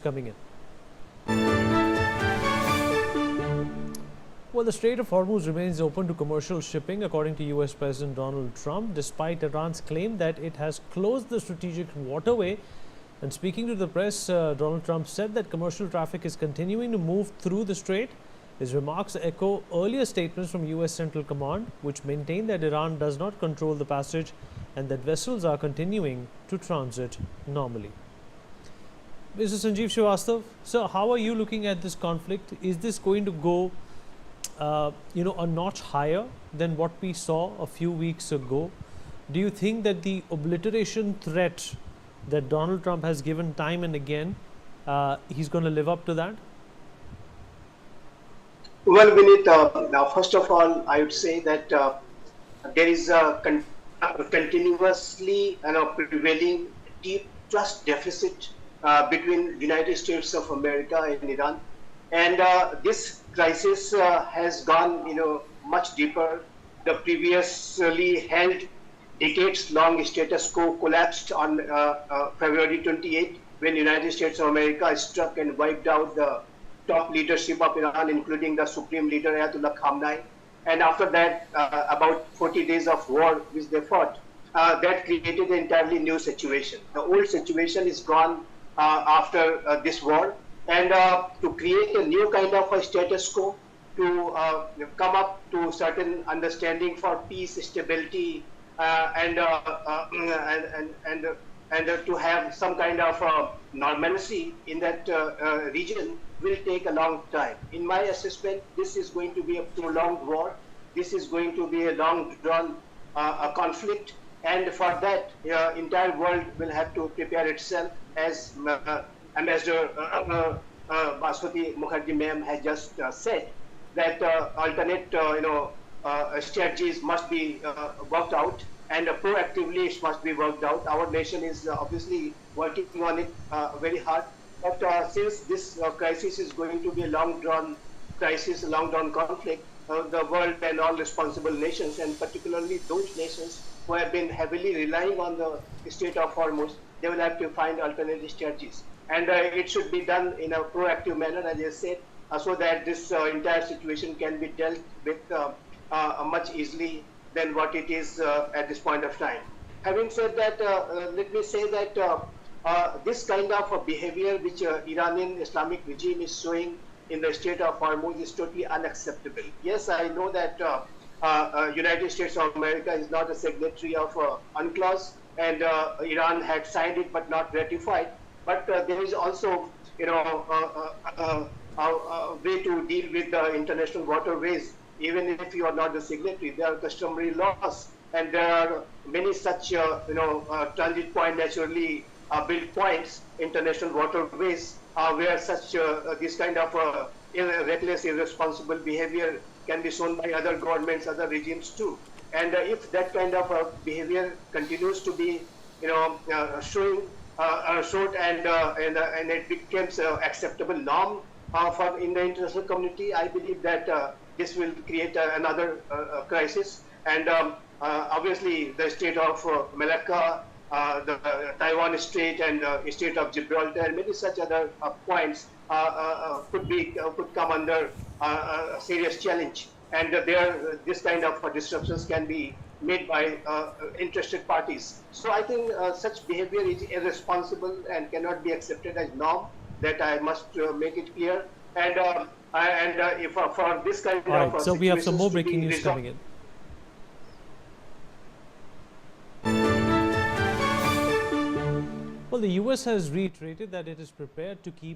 coming in. Well, the Strait of Hormuz remains open to commercial shipping, according to US President Donald Trump, despite Iran's claim that it has closed the strategic waterway. And speaking to the press, Donald Trump said that commercial traffic is continuing to move through the strait. His remarks echo earlier statements from US Central Command, which maintained that Iran does not control the passage and that vessels are continuing to transit normally. Mr. Sanjeev Srivastav, sir, how are you looking at this conflict? Is this going to go, a notch higher than what we saw a few weeks ago? Do you think that the obliteration threat that Donald Trump has given time and again, he's going to live up to that? Well, Vineet, now first of all, I would say that there is a continuously prevailing deep trust deficit between United States of America and Iran, and this crisis has gone, much deeper. The previously held decades-long status quo collapsed on February 28, when United States of America struck and wiped out the top leadership of Iran, including the Supreme Leader Ayatollah Khamenei. And after that, about 40 days of war which they fought, that created an entirely new situation. The old situation is gone after this war, and to create a new kind of a status quo, to come up to certain understanding for peace, stability, and to have some kind of normalcy in that region will take a long time. In my assessment, this is going to be a prolonged war. This is going to be a long-drawn conflict, and for that, entire world will have to prepare itself, as Ambassador Baswati Mukherjee ma'am has just said, that alternate strategies must be worked out, and proactively it must be worked out. Our nation is obviously working on it very hard. But since this crisis is going to be a long-drawn crisis, a long-drawn conflict, the world and all responsible nations, and particularly those nations who have been heavily relying on the Strait of Hormuz, they will have to find alternative strategies. And it should be done in a proactive manner, as I said, so that this entire situation can be dealt with much easily than what it is at this point of time. Having said that, let me say that this kind of behavior which Iranian Islamic regime is showing in the Strait of Hormuz is totally unacceptable. Yes, I know that United States of America is not a signatory of UNCLOS, and Iran had signed it but not ratified. But there is also, a way to deal with the international waterways. Even if you are not the signatory, there are customary laws, and there are many such, transit point, naturally built points, international waterways, where such this kind of reckless, irresponsible behavior can be shown by other governments, other regimes too. And if that kind of behavior continues to be, showed and it becomes acceptable norm in the international community, I believe that this will create another crisis. And obviously, the Strait of Malacca, the Taiwan Strait, and Strait of Gibraltar, and many such other points could come under serious challenge. And this kind of disruptions can be made by interested parties. So I think such behavior is irresponsible and cannot be accepted as norm. That I must make it clear. And if for this kind of right, so we have some more breaking news coming in. Well, the US has reiterated that it is prepared to keep